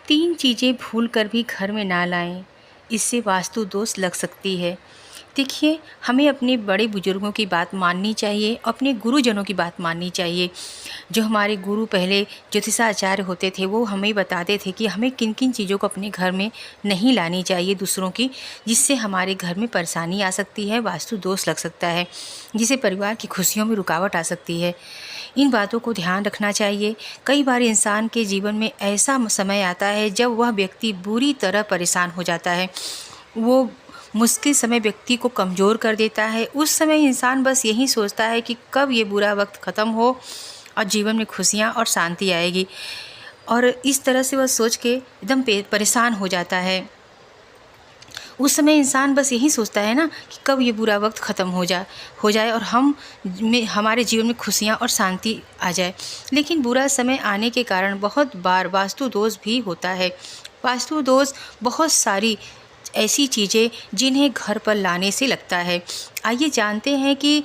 3 चीज़ें भूल कर भी घर में ना लाएं, इससे वास्तु दोष लग सकती है। देखिए, हमें अपने बड़े बुजुर्गों की बात माननी चाहिए, अपने गुरुजनों की बात माननी चाहिए। जो हमारे गुरु पहले ज्योतिषाचार्य होते थे, वो हमें बताते थे कि हमें किन किन चीज़ों को अपने घर में नहीं लानी चाहिए दूसरों की, जिससे हमारे घर में परेशानी आ सकती है, वास्तु दोष लग सकता है, जिससे परिवार की खुशियों में रुकावट आ सकती है। इन बातों को ध्यान रखना चाहिए। कई बार इंसान के जीवन में ऐसा समय आता है जब वह व्यक्ति बुरी तरह परेशान हो जाता है। वो मुश्किल समय व्यक्ति को कमज़ोर कर देता है। उस समय इंसान बस यही सोचता है कि कब ये बुरा वक्त ख़त्म हो और जीवन में खुशियाँ और शांति आएगी, और इस तरह से वह सोच के एकदम परेशान हो जाता है। उस समय इंसान बस यही सोचता है ना कि कब ये बुरा वक्त ख़त्म हो जाए और हमारे जीवन में खुशियाँ और शांति आ जाए। लेकिन बुरा समय आने के कारण बहुत बार वास्तु दोष भी होता है। वास्तु दोष बहुत सारी ऐसी चीज़ें जिन्हें घर पर लाने से लगता है। आइए जानते हैं कि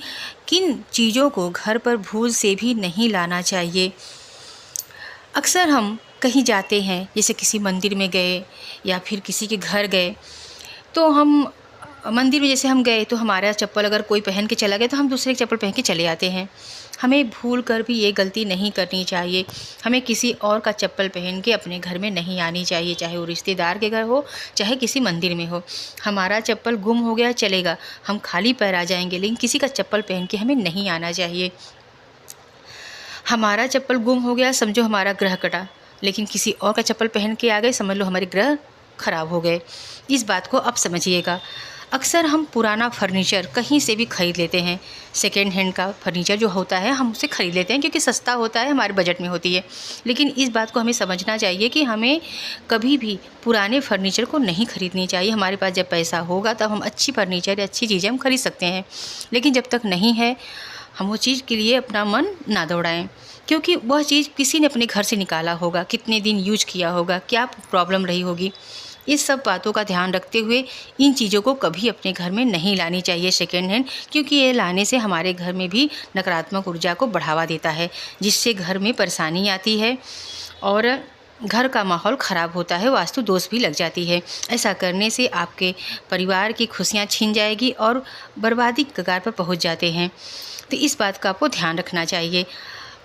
किन चीज़ों को घर पर भूल से भी नहीं लाना चाहिए। अक्सर हम कहीं जाते हैं, जैसे किसी मंदिर में गए या फिर किसी के घर गए, तो हम मंदिर में जैसे हम गए तो हमारा चप्पल अगर कोई पहन के चला गया तो हम दूसरे की चप्पल पहन के चले आते हैं। हमें भूल कर भी ये गलती नहीं करनी चाहिए। हमें किसी और का चप्पल पहन के अपने घर में नहीं आनी चाहिए, चाहे वो रिश्तेदार के घर हो, चाहे किसी मंदिर में हो। हमारा चप्पल गुम हो गया चलेगा, हम खाली पैर आ जाएंगे, लेकिन किसी का चप्पल पहन के हमें नहीं आना चाहिए। हमारा चप्पल गुम हो गया, समझो हमारा ग्रह कटा, लेकिन किसी और का चप्पल पहन के आ गए, समझ लो हमारे ग्रह खराब हो गए। इस बात को अब समझिएगा। अक्सर हम पुराना फर्नीचर कहीं से भी ख़रीद लेते हैं। सेकेंड हैंड का फर्नीचर जो होता है हम उसे ख़रीद लेते हैं क्योंकि सस्ता होता है, हमारे बजट में होती है। लेकिन इस बात को हमें समझना चाहिए कि हमें कभी भी पुराने फर्नीचर को नहीं ख़रीदनी चाहिए। हमारे पास जब पैसा होगा तब हम अच्छी फर्नीचर या अच्छी चीज़ें हम खरीद सकते हैं, लेकिन जब तक नहीं है हम वो चीज़ के लिए अपना मन ना दौड़ाएं, क्योंकि वह चीज़ किसी ने अपने घर से निकाला होगा, कितने दिन यूज किया होगा, क्या प्रॉब्लम रही होगी। इस सब बातों का ध्यान रखते हुए इन चीज़ों को कभी अपने घर में नहीं लानी चाहिए सेकेंड हैंड, क्योंकि ये लाने से हमारे घर में भी नकारात्मक ऊर्जा को बढ़ावा देता है, जिससे घर में परेशानी आती है और घर का माहौल ख़राब होता है, वास्तु दोष भी लग जाती है। ऐसा करने से आपके परिवार की खुशियाँ छिन जाएगी और बर्बादी के कगार पर पहुँच जाते हैं। तो इस बात का आपको ध्यान रखना चाहिए।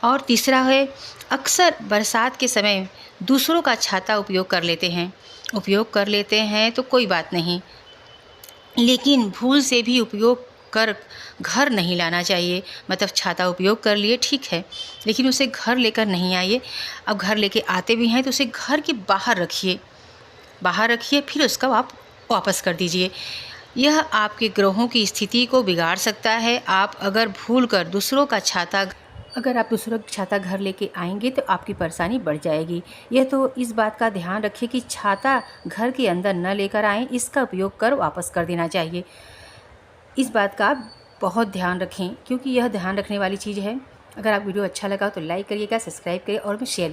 और तीसरा है, अक्सर बरसात के समय दूसरों का छाता उपयोग कर लेते हैं तो कोई बात नहीं, लेकिन भूल से भी उपयोग कर घर नहीं लाना चाहिए। मतलब छाता उपयोग कर लिए ठीक है, लेकिन उसे घर लेकर नहीं आइए। अब घर लेके आते भी हैं तो उसे घर के बाहर रखिए, फिर उसका आप वापस कर दीजिए। यह आपके ग्रहों की स्थिति को बिगाड़ सकता है। अगर आप दूसरों का छाता घर लेके आएंगे तो आपकी परेशानी बढ़ जाएगी। यह तो इस बात का ध्यान रखिए कि छाता घर के अंदर न लेकर आएं, इसका उपयोग कर वापस कर देना चाहिए। इस बात का आप बहुत ध्यान रखें, क्योंकि यह ध्यान रखने वाली चीज़ है। अगर आप वीडियो अच्छा लगा तो लाइक करिएगा, सब्सक्राइब करिए और शेयर